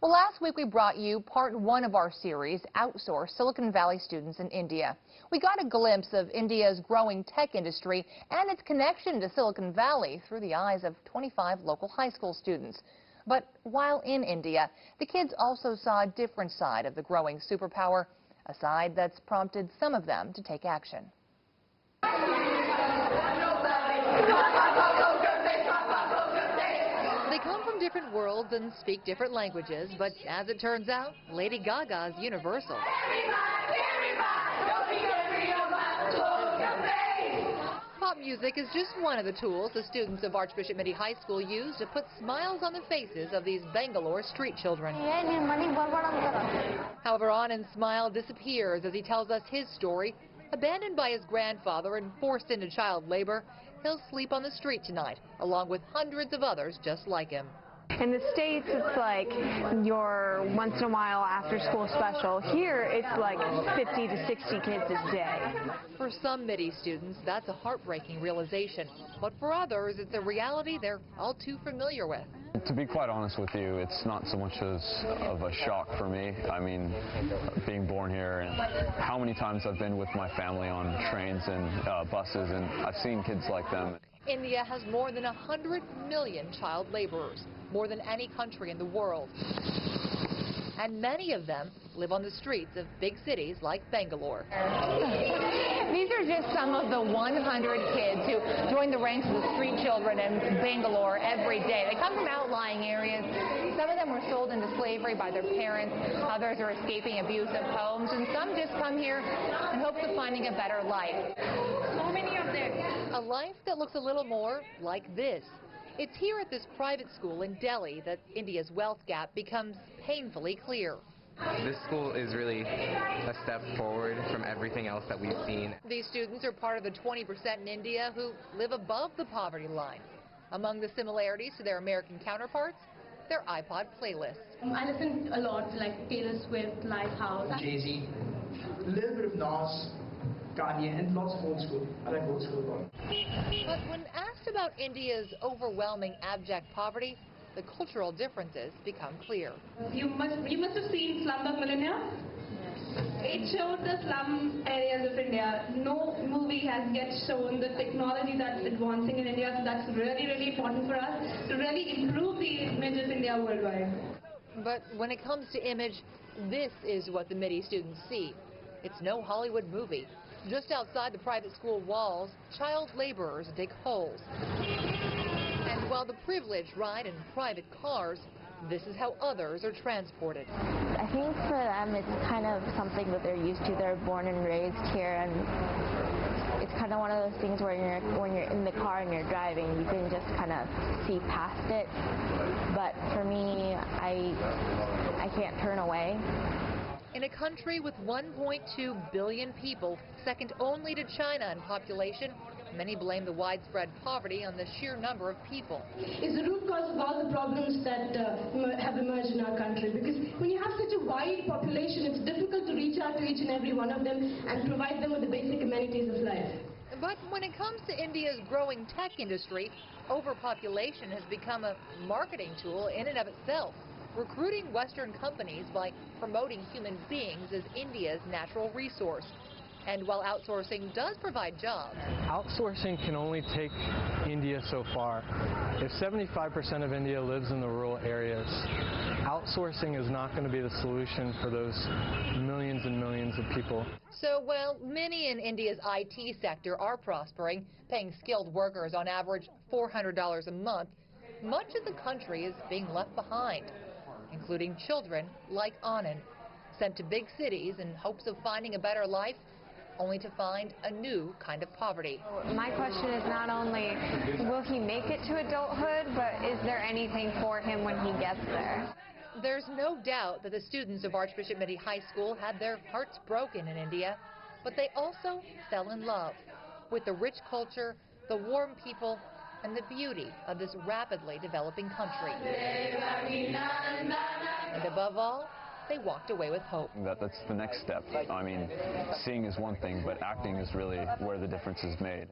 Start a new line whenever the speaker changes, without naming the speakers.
Well, last week we brought you part 1 of our series, Outsource Silicon Valley Students in India. We got a glimpse of India's growing tech industry and its connection to Silicon Valley through the eyes of 25 local high school students. But while in India, the kids also saw a different side of the growing superpower, a side that's prompted some of them to take action. They come from different worlds and speak different languages, but as it turns out, Lady Gaga's universal. Pop music is just one of the tools the students of Archbishop Mitty High School use to put smiles on the faces of these Bangalore street children. However, Anand's smile disappears as he tells us his story. Abandoned by his grandfather and forced into child labor, he'll sleep on the street tonight, along with hundreds of others just like him.
In the States, it's like your once-in-a-while after-school special. Here, it's like 50 to 60 kids a day.
For some Mitty students, that's a heartbreaking realization. But for others, it's a reality they're all too familiar with.
To be quite honest with you, it's not so much of a shock for me. I mean, being born here and how many times I've been with my family on trains and buses, and I've seen kids like them.
India has more than 100 million child laborers, more than any country in the world. And many of them live on the streets of big cities like Bangalore. These are just some of the 100 kids who join the ranks of the street children in Bangalore every day. They come from outlying areas. Some of them were sold into slavery by their parents. Others are escaping abusive homes. And some just come here in hopes of finding a better life. So many of them. A life that looks a little more like this. It's here at this private school in Delhi that India's wealth gap becomes painfully clear.
This school is really a step forward from everything else that we've seen.
These students are part of the 20% in India who live above the poverty line. Among the similarities to their American counterparts, their iPod playlists.
I listen a lot to like Taylor Swift, Lighthouse,
Jay-Z, a little bit of Nas, Kanye, and lots of old school. I like old school a lot.
But when asked about India's overwhelming abject poverty, the cultural differences become clear.
You must have seen Slumdog Millionaire. It showed the slum areas of India. No movie has yet shown the technology that's advancing in India, so that's really, really important for us to really improve the image of India worldwide.
But when it comes to image, this is what the Mitty students see. It's no Hollywood movie. Just outside the private school walls, child laborers dig holes. And while the privileged ride in private cars, this is how others are transported.
I think for them it's kind of something that they're used to. They're born and raised here, and it's kind of one of those things where when you're in the car and you're driving, you can just kind of see past it. But for me, I can't turn away.
In a country with 1.2 billion people, second only to China in population, many blame the widespread poverty on the sheer number of people.
It's the root cause of all the problems that have emerged in our country, because when you have such a wide population, it's difficult to reach out to each and every one of them and provide them with the basic amenities of life.
But when it comes to India's growing tech industry, overpopulation has become a marketing tool in and of itself, recruiting Western companies by promoting human beings as India's natural resource. And while outsourcing does provide jobs,
outsourcing can only take India so far. If 75% of India lives in the rural areas, outsourcing is not going to be the solution for those millions and millions of people.
So while many in India's IT sector are prospering, paying skilled workers on average $400 a month, much of the country is being left behind, including children like Anand, sent to big cities in hopes of finding a better life, only to find a new kind of poverty.
My question is not only will he make it to adulthood, but is there anything for him when he gets there?
There's no doubt that the students of Archbishop Mitty High School had their hearts broken in India, but they also fell in love with the rich culture, the warm people, and the beauty of this rapidly developing country. And above all, they walked away with hope.
That's the next step. I mean, seeing is one thing, but acting is really where the difference is made.